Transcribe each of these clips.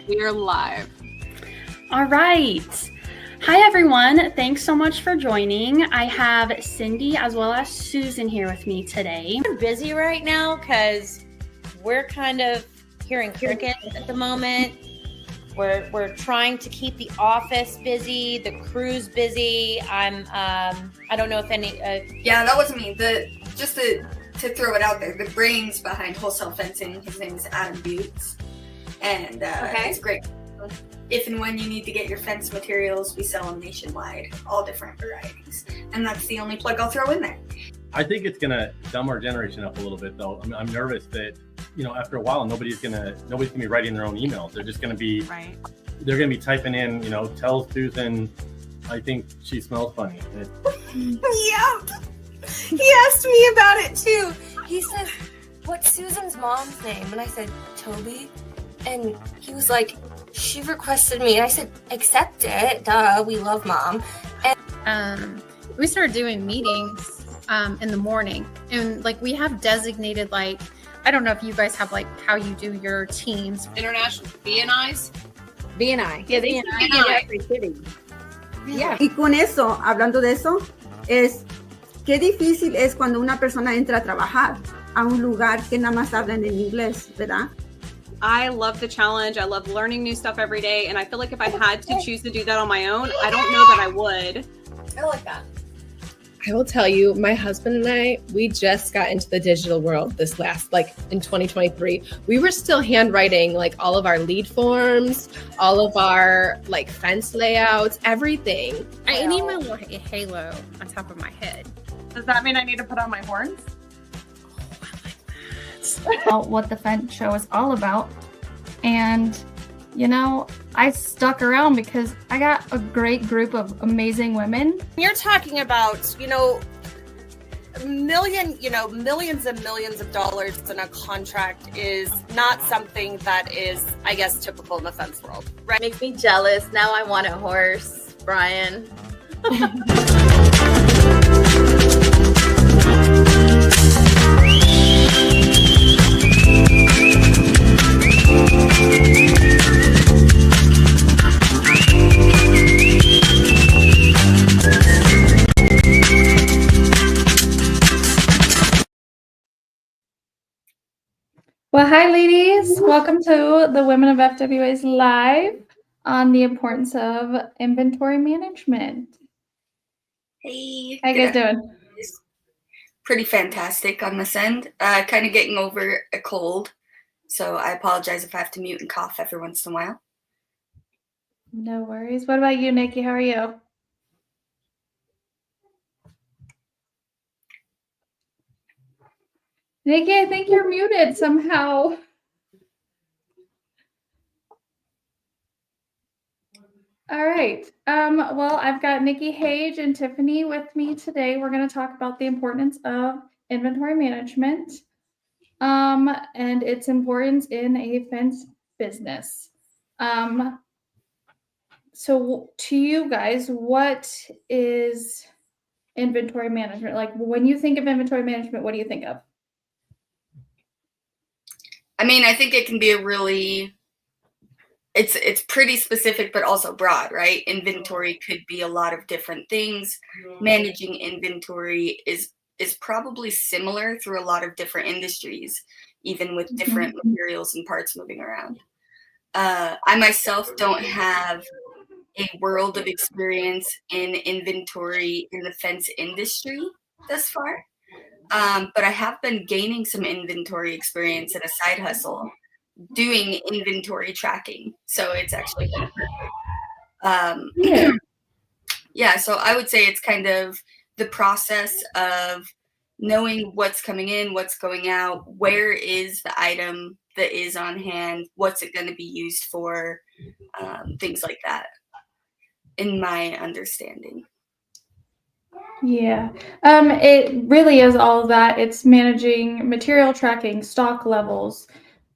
We are live. All right. Hi, everyone. Thanks so much for joining. I have Cindy as well as Susan here with me today. We're busy right now because we're kind of hearing crickets at the moment. We're trying to keep the office busy, the crew's busy. I don't know if any. Yeah, that wasn't me. Just to throw it out there, the brains behind Wholesale Fencing, his name is Adam Butts, and it's great. If and when you need to get your fence materials, we sell them nationwide, all different varieties, and that's the only plug I'll throw in there. I think it's gonna dumb our generation up a little bit, though. I'm nervous that after a while, nobody's gonna be writing their own emails. They're just gonna be They're gonna be typing in, tell Susan, I think she smells funny. Yeah. He asked me about it too. He said, "What's Susan's mom's name?" And I said, "Toby." And he was like, "She requested me." And I said, "Accept it. Duh, we love mom." And we started doing meetings in the morning, and we have designated, I don't know if you guys have how you do your teams. International BNIs. BNI. Yeah, they in every city. Yeah. Y con eso, hablando de eso, es qué difícil es cuando una persona entra a trabajar a un lugar que nada más hablan en inglés, ¿verdad? I love the challenge. I love learning new stuff every day. And I feel like if I had to choose to do that on my own, I don't know that I would. I like that. I will tell you, my husband and I, we just got into the digital world this last, in 2023. We were still handwriting, all of our lead forms, all of our, fence layouts, everything. I need my little halo on top of my head. Does that mean I need to put on my horns? About what the fence show is all about. And, I stuck around because I got a great group of amazing women. You're talking about, millions and millions of dollars in a contract is not something that is, I guess, typical in the fence world. Right? Makes me jealous. Now I want a horse, Brian. Well, hi, ladies. Welcome to the Women of FWA's Live on the importance of inventory management. Hey. How you guys doing? Pretty fantastic on this end. Kind of getting over a cold, so I apologize if I have to mute and cough every once in a while. No worries. What about you, Nikki? How are you? Nikki, I think you're muted somehow. All right. Well, I've got Nikki Hage and Tiffany with me today. We're going to talk about the importance of inventory management and its importance in a fence business. So to you guys, what is inventory management? When you think of inventory management, what do you think of? I mean, I think it can be it's pretty specific, but also broad, right? Inventory could be a lot of different things. Managing inventory is probably similar through a lot of different industries, even with different materials and parts moving around. I myself don't have a world of experience in inventory in the fence industry thus far. But I have been gaining some inventory experience in a side hustle doing inventory tracking. So it's actually been perfect. So I would say it's kind of the process of knowing what's coming in, what's going out, where is the item that is on hand, what's it going to be used for, things like that, in my understanding. Yeah, it really is all of that. It's managing material tracking, stock levels,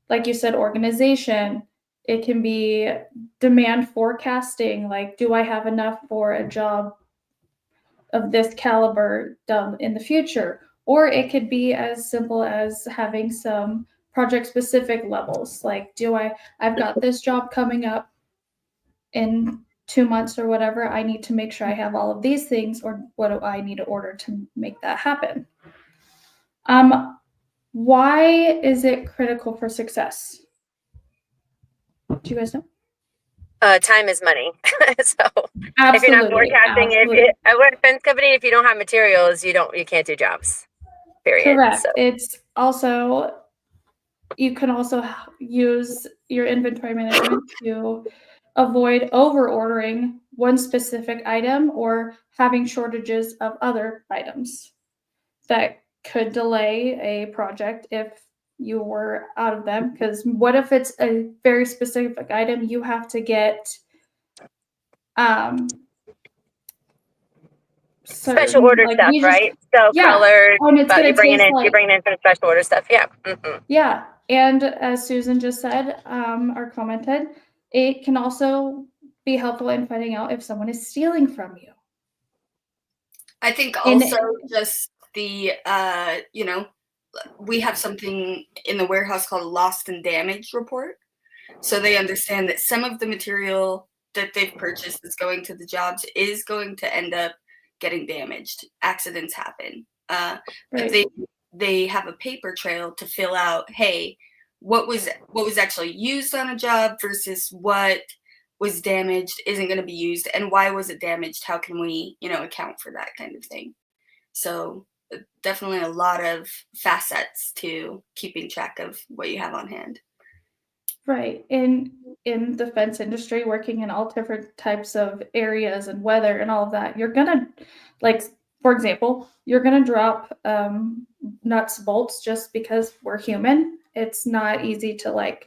like you said, organization. It can be demand forecasting, do I have enough for a job of this caliber done in the future? Or it could be as simple as having some project specific levels. Like, I've got this job coming up in 2 months or whatever. I need to make sure I have all of these things, or what do I need to order to make that happen? Why is it critical for success? Do you guys know? Time is money. So Absolutely, if you're not forecasting, I work at a fence company. If you don't have materials, you can't do jobs. Period. Correct. So. It's also, you can also use your inventory management to avoid over ordering one specific item or having shortages of other items that could delay a project if you were out of them. Because what if it's a very specific item you have to get Special order stuff, right? So colored, but you bring it in for the special order stuff. Yeah. Mm-hmm. Yeah. And as Susan just said, or commented, it can also be helpful in finding out if someone is stealing from you. I think also just the, we have something in the warehouse called a lost and damaged report. So they understand that some of the material that they've purchased that's going to the jobs is going to end up getting damaged. Accidents happen. But they have a paper trail to fill out, hey, what was actually used on a job versus what was damaged isn't going to be used, and why was it damaged? How can we, account for that kind of thing? So definitely a lot of facets to keeping track of what you have on hand. Right. In the fence industry, working in all different types of areas and weather and all of that, you're gonna, like, for example, you're gonna drop nuts, bolts, just because we're human. It's not easy to,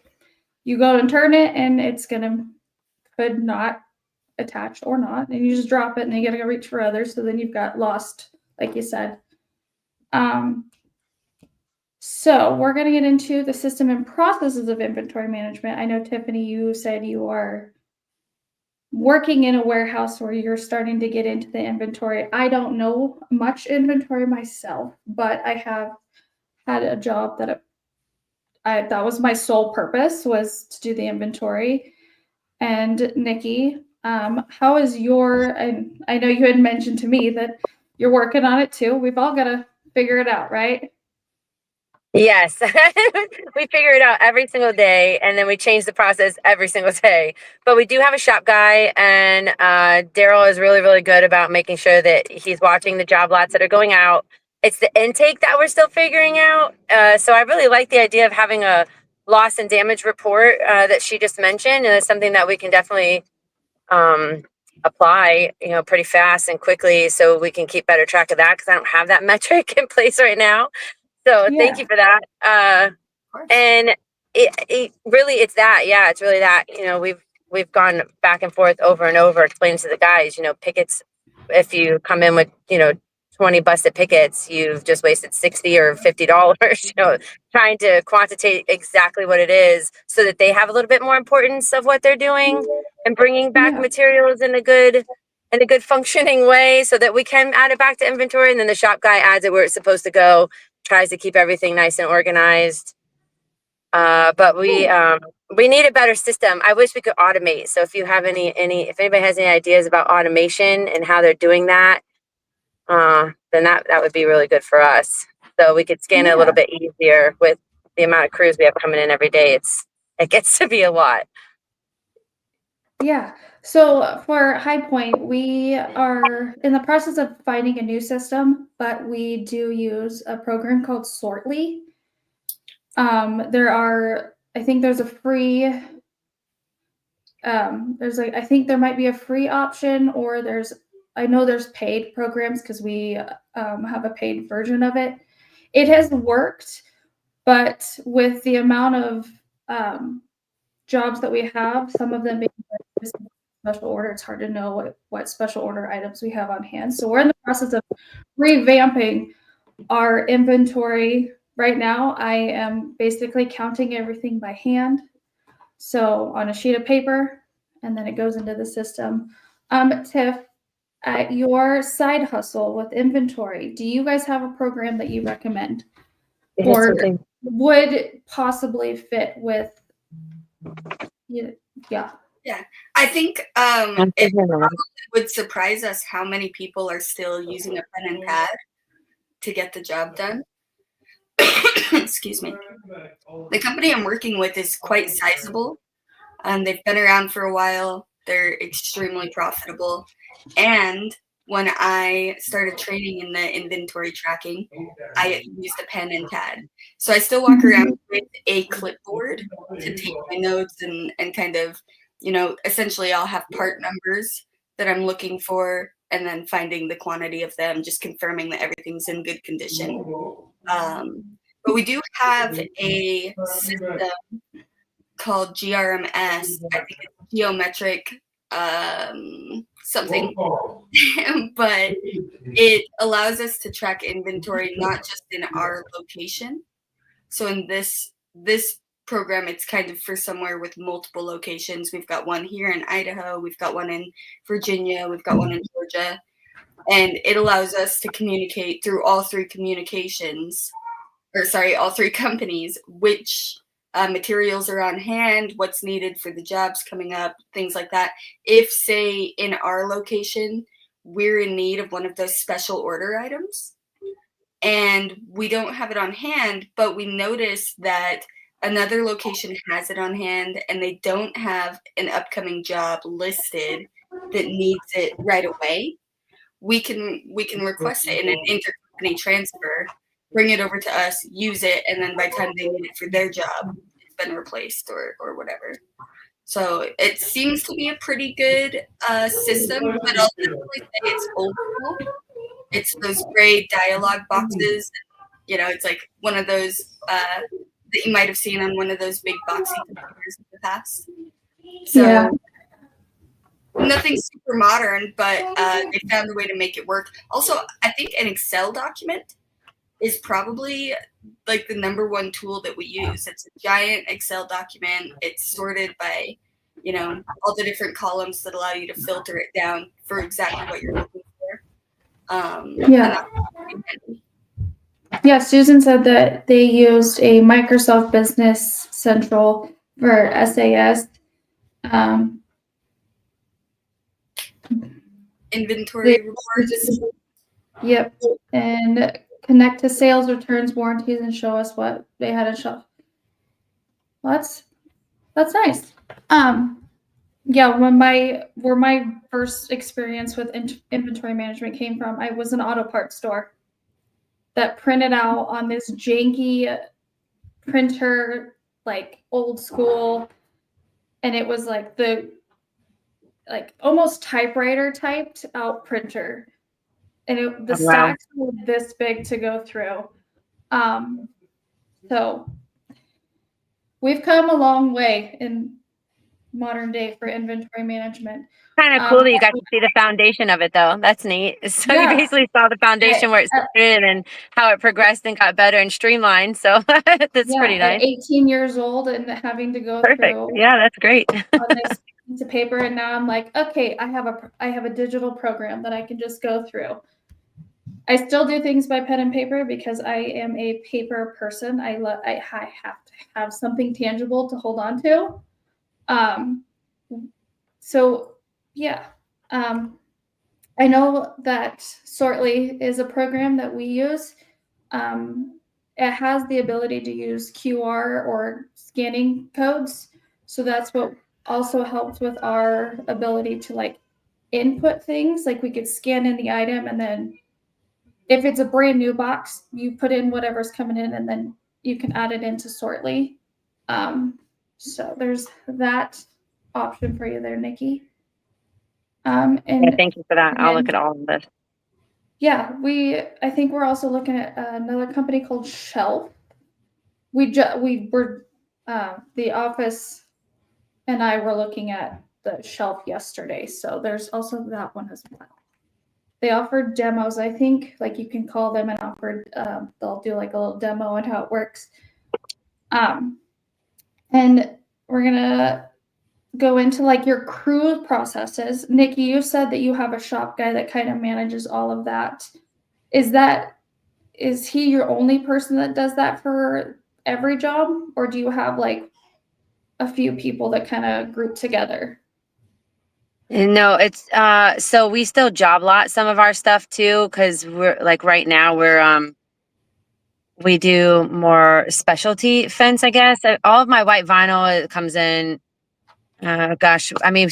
you go and turn it and it's could not attach or not, and you just drop it and you gotta go reach for others. So then you've got lost, like you said. So we're going to get into the system and processes of inventory management. I know, Tiffany, you said you are working in a warehouse where you're starting to get into the inventory. I don't know much inventory myself, but I have had a job that was my sole purpose, was to do the inventory. And Nikki, how is and I know you had mentioned to me that you're working on it too. We've all got to figure it out, right? Yes, we figure it out every single day, and then we change the process every single day. But we do have a shop guy, and Daryl is really, really good about making sure that he's watching the job lots that are going out. It's the intake that we're still figuring out. So I really like the idea of having a loss and damage report that she just mentioned, and it's something that we can definitely apply, pretty fast and quickly, so we can keep better track of that, because I don't have that metric in place right now. So thank you for that. And it really, it's that, it's really that, we've gone back and forth over and over, explaining to the guys, pickets, if you come in with, 20 busted pickets, you've just wasted $60 or $50, trying to quantitate exactly what it is, so that they have a little bit more importance of what they're doing, and bringing back materials in a good functioning way, so that we can add it back to inventory. And then the shop guy adds it where it's supposed to go, tries to keep everything nice and organized. But we need a better system. I wish we could automate. So if you have if anybody has any ideas about automation and how they're doing that, then that would be really good for us. So we could scan it a little bit easier with the amount of crews we have coming in every day. It gets to be a lot. Yeah. So for High Point, we are in the process of finding a new system, but we do use a program called Sortly. I think there's a free, I think there might be a free option, or I know there's paid programs, because we have a paid version of it. It has worked, but with the amount of jobs that we have, some of them being special order, it's hard to know what special order items we have on hand. So we're in the process of revamping our inventory right now. I am basically counting everything by hand, so on a sheet of paper, and then it goes into the system. Tiff, at your side hustle with inventory, do you guys have a program that you recommend? Or would possibly fit with. Yeah. Yeah, I think it probably would surprise us how many people are still using a pen and pad to get the job done. Excuse me. The company I'm working with is quite sizable. They've been around for a while. They're extremely profitable. And when I started training in the inventory tracking, I used a pen and pad. So I still walk around with a clipboard to take my notes and kind of, essentially I'll have part numbers that I'm looking for and then finding the quantity of them, just confirming that everything's in good condition. But we do have a system called GRMS. I think it's geometric something, but it allows us to track inventory not just in our location. So in this program, it's kind of for somewhere with multiple locations. We've got one here in Idaho, we've got one in Virginia, we've got one in Georgia, and it allows us to communicate through all three companies, which materials are on hand, what's needed for the jobs coming up, things like that. If, say, in our location, we're in need of one of those special order items and we don't have it on hand, but we notice that another location has it on hand and they don't have an upcoming job listed that needs it right away, we can request it in an intercompany transfer, bring it over to us, use it, and then by the time they need it for their job, it's been replaced or whatever. So it seems to be a pretty good system, but I'll definitely say it's old school. It's those gray dialogue boxes. It's like one of those that you might have seen on one of those big boxy computers in the past. So nothing super modern, but they found a way to make it work. Also, I think an Excel document is probably like the number one tool that we use. It's a giant Excel document. It's sorted by, all the different columns that allow you to filter it down for exactly what you're looking for. Yeah, Susan said that they used a Microsoft Business Central for SAS. Inventory reports. Yep, and connect to sales, returns, warranties, and show us what they had in shelf. Well, that's nice. Where my first experience with inventory management came from, I was an auto parts store that printed out on this janky printer, like old school, and it was like the almost typewriter typed out printer. And the stacks were this big to go through. So we've come a long way in modern day for inventory management. Kind of cool that you got to see the foundation of it, though. That's neat. So you basically saw the foundation where it started and how it progressed and got better and streamlined. So that's pretty nice. 18 years old and having to go through. Yeah, that's great. On this piece of paper, and now I'm like, okay, I have a digital program that I can just go through. I still do things by pen and paper because I am a paper person. I have to have something tangible to hold on to. I know that Sortly is a program that we use. It has the ability to use QR or scanning codes. So that's what also helps with our ability to input things. Like we could scan in the item, and then if it's a brand new box, you put in whatever's coming in and then you can add it into Sortly. So there's that option for you there, Nikki. Thank you for that. I'll look at all of this. Yeah, I think we're also looking at another company called Shelf. The office and I were looking at the Shelf yesterday. So there's also that one as well. They offered demos. I think you can call them and they'll do a little demo on how it works. And we're going to go into your crew processes. Nikki, you said that you have a shop guy that kind of manages all of that. Is he your only person that does that for every job, or do you have like a few people that kind of group together? No, it's so we still job lot some of our stuff too, because we're like right now we do more specialty fence, I guess. All of my white vinyl comes in, gosh, I mean,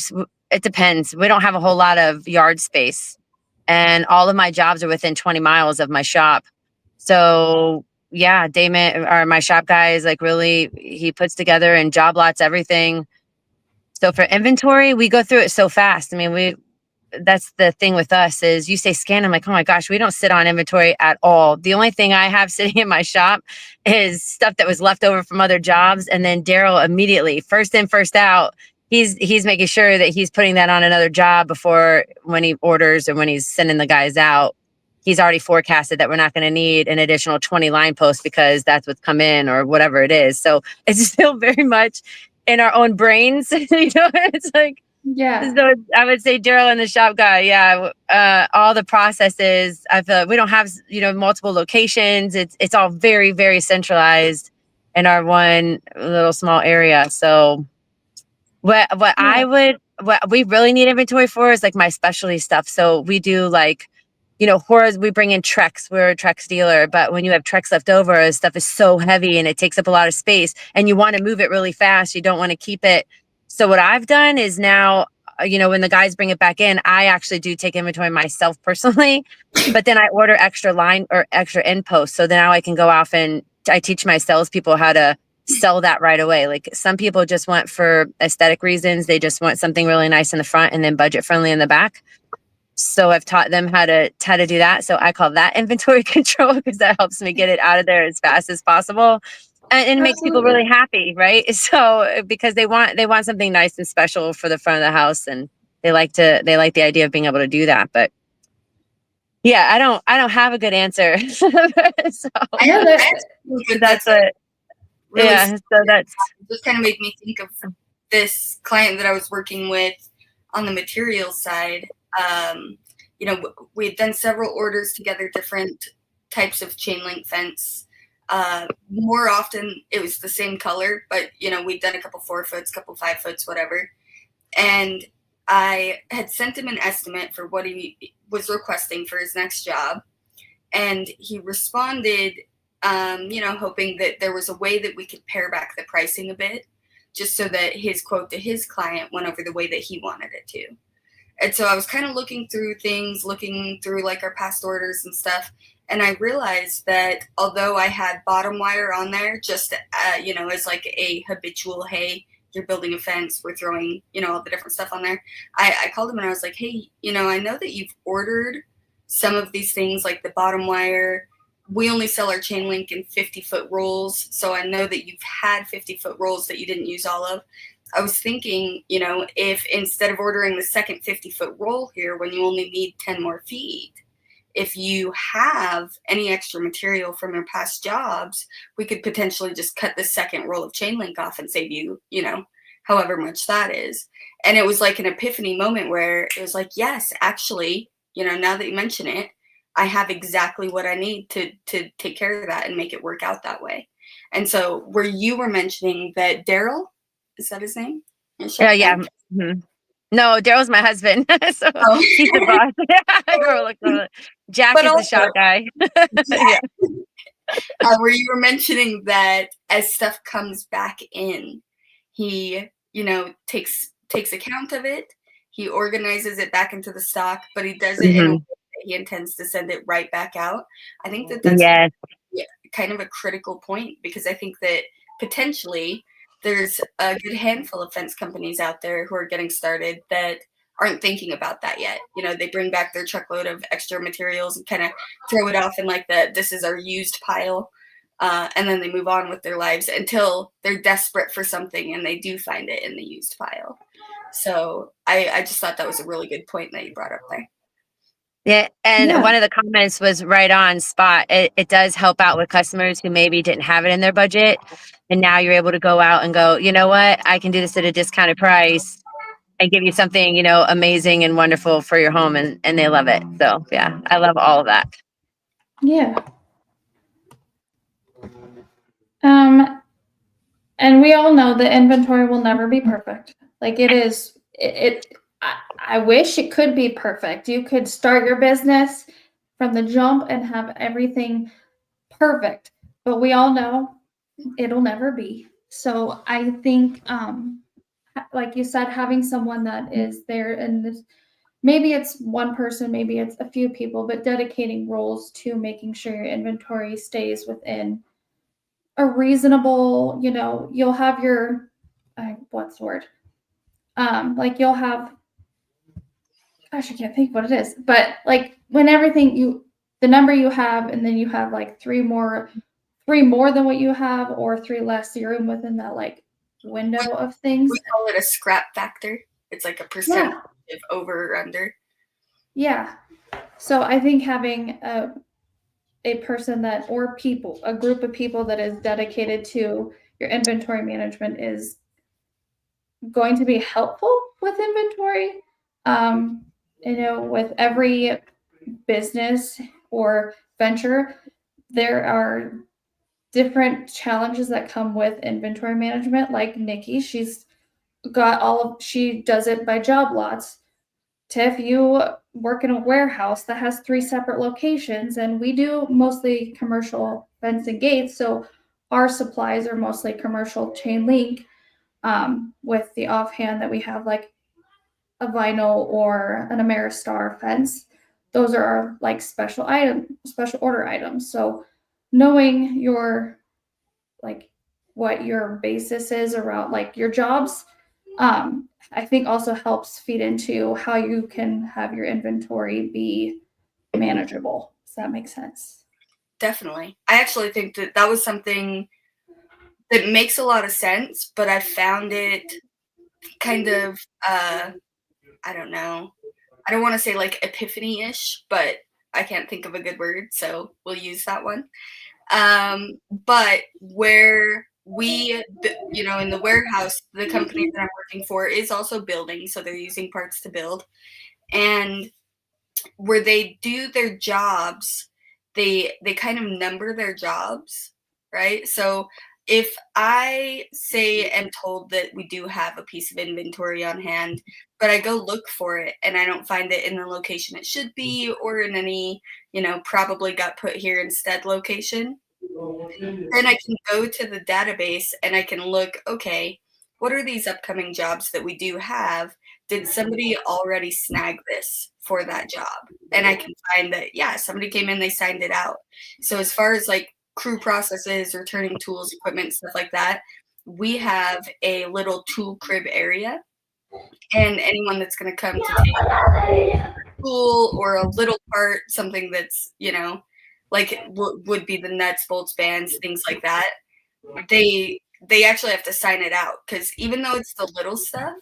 it depends. We don't have a whole lot of yard space, and all of my jobs are within 20 miles of my shop. So yeah, Damon, or my shop guy, is like really, he puts together and job lots everything. So for inventory, we go through it so fast. I mean, that's the thing with us is you say scan. I'm like, oh my gosh, we don't sit on inventory at all. The only thing I have sitting in my shop is stuff that was left over from other jobs. And then Daryl immediately, first in, first out, he's making sure that he's putting that on another job before when he orders or when he's sending the guys out. He's already forecasted that we're not going to need an additional 20 line posts because that's what's come in or whatever it is. So it's still very much in our own brains, it's like, yeah. So I would say Daryl and the shop guy, yeah, all the processes, I feel like we don't have, multiple locations. It's all very, very centralized in our one little small area. So what we really need inventory for is like my specialty stuff. So we do like, Horace, we bring in Trex. We're a Trex dealer, but when you have Trex left over, stuff is so heavy and it takes up a lot of space and you want to move it really fast. You don't want to keep it. So what I've done is now, when the guys bring it back in, I actually do take inventory myself personally, but then I order extra line or extra end posts. So now I can go off and I teach my salespeople how to sell that right away. Like some people just want for aesthetic reasons. They just want something really nice in the front and then budget friendly in the back. So I've taught them how to do that. So I call that inventory control because that helps me get it out of there as fast as possible. And it makes people really happy, right? So because they want something nice and special for the front of the house, and they like the idea of being able to do that. But yeah, I don't have a good answer. So that's it. Really yeah. So that's just kind of made me think of this client that I was working with on the materials side. We had done several orders together, different types of chain link fence. More often it was the same color, but we'd done a couple 4 foots, couple 5 foots, whatever. And I had sent him an estimate for what he was requesting for his next job. And he responded, hoping that there was a way that we could pare back the pricing a bit, just so that his quote to his client went over the way that he wanted it to. And so I was kind of looking through like our past orders and stuff. And I realized that although I had bottom wire on there, just, as like a habitual, hey, you're building a fence, we're throwing, all the different stuff on there. I called him and I was like, hey, I know that you've ordered some of these things like the bottom wire. We only sell our chain link in 50-foot rolls. So I know that you've had 50-foot rolls that you didn't use all of. I was thinking, if instead of ordering the second 50-foot roll here, when you only need 10 more feet, if you have any extra material from your past jobs, we could potentially just cut the second roll of chain link off and save you, however much that is. And it was like an epiphany moment where it was like, yes, actually, now that you mention it, I have exactly what I need to take care of that and make it work out that way. And so where you were mentioning that Daryl, is that his name? yeah. Mm-hmm. No, Daryl's my husband. So he's the boss. Jack is the shop guy. Yeah. Where you were mentioning that as stuff comes back in, he, takes account of it. He organizes it back into the stock, but he does it in a way that he intends to send it right back out. I think that's kind of a critical point, because I think that potentially there's a good handful of fence companies out there who are getting started that aren't thinking about that yet. They bring back their truckload of extra materials and kind of throw it off in like this is our used pile. And then they move on with their lives until they're desperate for something and they do find it in the used pile. So I just thought that was a really good point that you brought up there. Yeah. And one of the comments was right on spot. It does help out with customers who maybe didn't have it in their budget. And now you're able to go out and go, you know what, I can do this at a discounted price and give you something, amazing and wonderful for your home. And they love it. So yeah, I love all of that. Yeah. And we all know the inventory will never be perfect. Like it is, I wish it could be perfect. You could start your business from the jump and have everything perfect, but we all know it'll never be. So I think, like you said, having someone that is there and this, maybe it's one person, maybe it's a few people, but dedicating roles to making sure your inventory stays within a reasonable, you'll have your, what's the word? Like you'll have, gosh, I can't think what it is, but like when everything the number you have, and then you have like three more than what you have, or three less, you're in within that like window of things. We call it a scrap factor. It's like a percent of over or under. Yeah. So I think having a person that, or people, a group of people that is dedicated to your inventory management is going to be helpful with inventory. With every business or venture, there are different challenges that come with inventory management. Like Nikki, she's got she does it by job lots. Tiff, you work in a warehouse that has 3 separate locations, and we do mostly commercial fence and gates. So our supplies are mostly commercial chain link, with the offhand that we have like a vinyl or an Ameristar fence. Those are our like special order items. So knowing your, like what your basis is around like your jobs, I think also helps feed into how you can have your inventory be manageable. Does that make sense? Definitely. I actually think that was something that makes a lot of sense, but I found it kind of, I don't know. I don't want to say like epiphany-ish, but I can't think of a good word, so we'll use that one. But where we, in the warehouse, the company that I'm working for is also building, so they're using parts to build. And where they do their jobs, they kind of number their jobs, right? So if I am told that we do have a piece of inventory on hand, but I go look for it and I don't find it in the location it should be, or in any, probably got put here instead location, then I can go to the database and I can look, okay, what are these upcoming jobs that we do have? Did somebody already snag this for that job? And I can find that, yeah, somebody came in, they signed it out. So as far as like crew processes, returning tools, equipment, stuff like that, we have a little tool crib area. And anyone that's going to come to take a tool or a little part, something that's, like would be the nuts, bolts, bands, things like that, they actually have to sign it out, because even though it's the little stuff,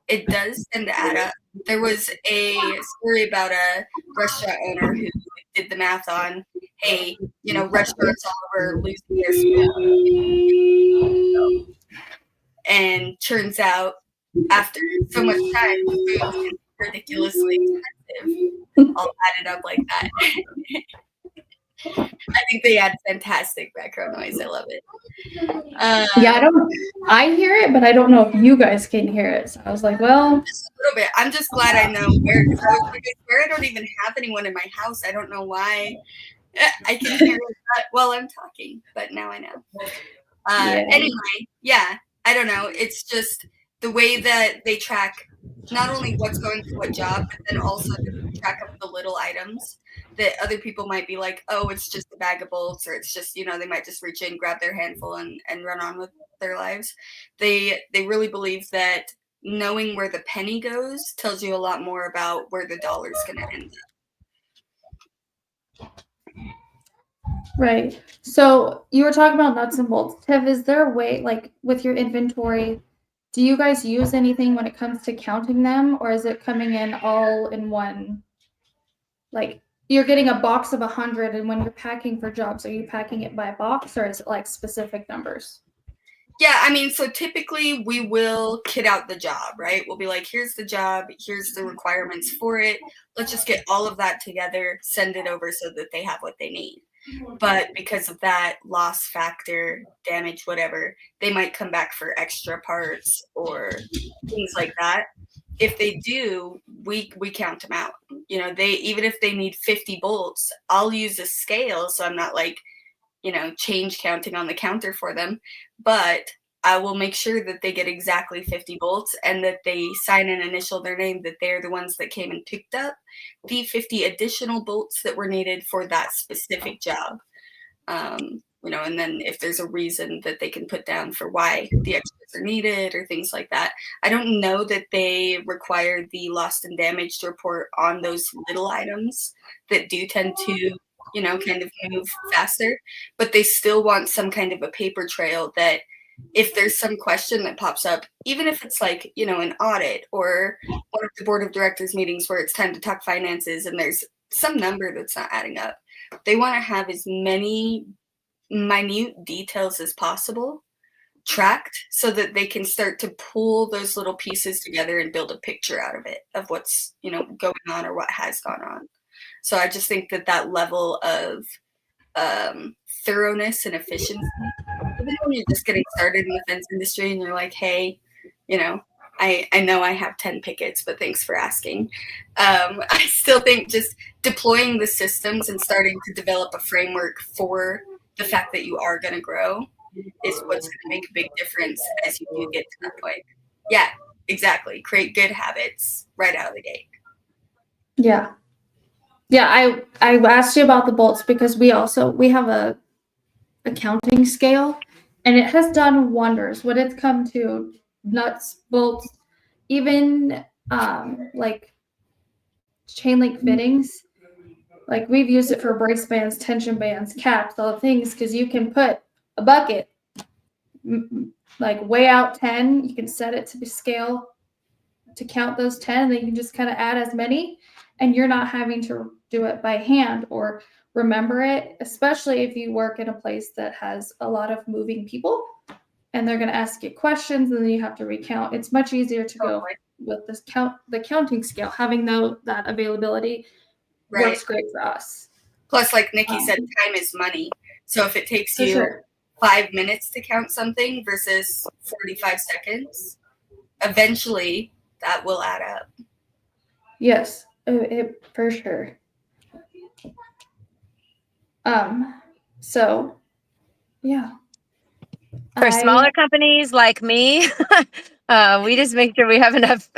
it does tend to add up. There was a story about a restaurant owner who did the math on, hey, restaurants all over losing their spoon. And turns out, after so much time, food is ridiculously expensive. All added up like that. I think they had fantastic background noise. I love it. I hear it, but I don't know if you guys can hear it. So I was like, well, just a little bit. I'm just glad I know where. I was like, I swear I don't even have anyone in my house. I don't know why. I can hear that while I'm talking, but now I know. Anyway, yeah, I don't know. It's just the way that they track not only what's going to what job, but then also the track of the little items that other people might be like, oh, it's just a bag of bolts, or it's just, they might just reach in, grab their handful and run on with their lives. They really believe that knowing where the penny goes tells you a lot more about where the dollar's going to end up. Right. So you were talking about nuts and bolts. Tiff, is there a way, like with your inventory, do you guys use anything when it comes to counting them, or is it coming in all in one? Like you're getting a box of 100, and when you're packing for jobs, are you packing it by box, or is it like specific numbers? Yeah, I mean, so typically we will kit out the job, right? We'll be like, here's the job, here's the requirements for it. Let's just get all of that together, send it over so that they have what they need. but because of that loss factor, damage, whatever, they might come back for extra parts or things like that. If they do, we count them out. You know, they, even if they need 50 bolts, I'll use a scale, so I'm not like, you know, change counting on the counter for them, but I will make sure that they get exactly 50 bolts and that they sign and initial their name that they're the ones that came and picked up the 50 additional bolts that were needed for that specific job. You know, and then if there's a reason that they can put down for why the extras are needed or things like that. I don't know that they require the lost and damaged report on those little items that do tend to, you know, kind of move faster, but they still want some kind of a paper trail that if there's some question that pops up, even if it's like, you know, an audit or one of the board of directors meetings where it's time to talk finances and there's some number that's not adding up, they want to have as many minute details as possible tracked so that they can start to pull those little pieces together and build a picture out of it, of what's, you know, going on or what has gone on. So I just think that that level of thoroughness and efficiency, even when you're just getting started in the fence industry and you're like, hey, you know, I know I have 10 pickets, but thanks for asking. I still think just deploying the systems and starting to develop a framework for the fact that you are going to grow is what's going to make a big difference as you do get to that point. Yeah, exactly. Create good habits right out of the gate. Yeah. Yeah, I asked you about the bolts because we have a accounting scale, and it has done wonders when it's come to nuts, bolts, even like chain link fittings. Like we've used it for brace bands, tension bands, caps, all the things, because you can put a bucket like weigh out 10, you can set it to the scale to count those 10, and then you can just kind of add as many, and you're not having to do it by hand or remember it, especially if you work in a place that has a lot of moving people and they're going to ask you questions and then you have to recount. It's much easier to go with this the counting scale. Having that availability works great for us. Plus, like Nikki said, time is money. So if it takes you 5 minutes to count something versus 45 seconds, eventually that will add up. Yes, it for sure. So yeah. For smaller companies like me, we just make sure we have enough.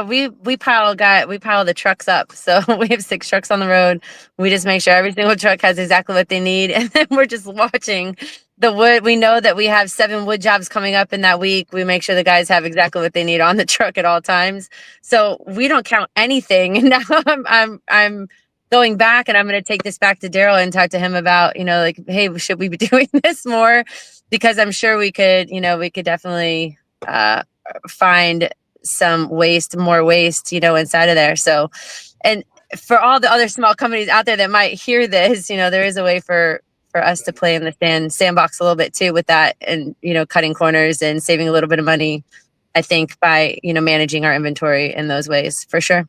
We pile the trucks up. So we have 6 trucks on the road. We just make sure every single truck has exactly what they need, and then we're just watching the wood. We know that we have 7 wood jobs coming up in that week. We make sure the guys have exactly what they need on the truck at all times. So we don't count anything. And now I'm going back, and I'm going to take this back to Daryl and talk to him about, like, hey, should we be doing this more? Because I'm sure we could definitely find some more waste, inside of there. So, and for all the other small companies out there that might hear this, there is a way for us to play in the sandbox a little bit too with that, and, cutting corners and saving a little bit of money, I think, by, managing our inventory in those ways, for sure.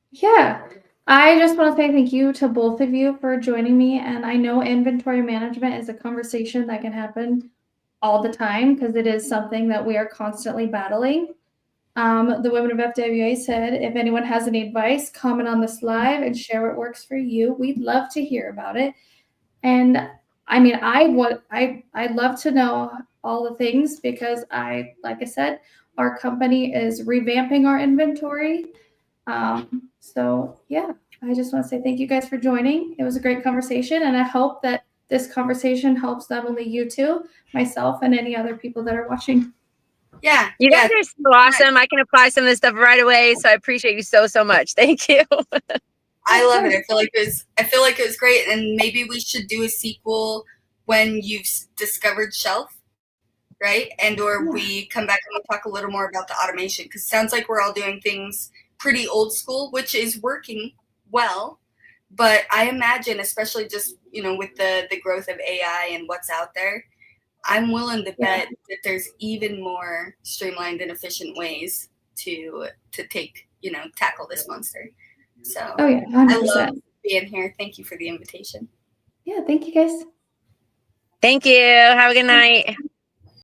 Yeah. I just want to say thank you to both of you for joining me. And I know inventory management is a conversation that can happen all the time because it is something that we are constantly battling. The Women of FWA said, if anyone has any advice, comment on this live and share what works for you. We'd love to hear about it. And I mean, I'd love to know all the things because like I said, our company is revamping our inventory. So yeah, I just want to say thank you guys for joining. It was a great conversation, and I hope that this conversation helps not only you two, myself, and any other people that are watching. Yeah. You guys are so awesome. I can apply some of this stuff right away. So I appreciate you so much. Thank you. I love it. I feel like it was great. And maybe we should do a sequel when you've discovered shelf, right? And or we come back and we'll talk a little more about the automation, because it sounds like we're all doing things pretty old school, which is working well. But I imagine, especially just, with the growth of AI and what's out there, I'm willing to bet that there's even more streamlined and efficient ways to take, tackle this monster. So 100%. I love being here. Thank you for the invitation. Yeah, thank you guys. Thank you. Have a good night.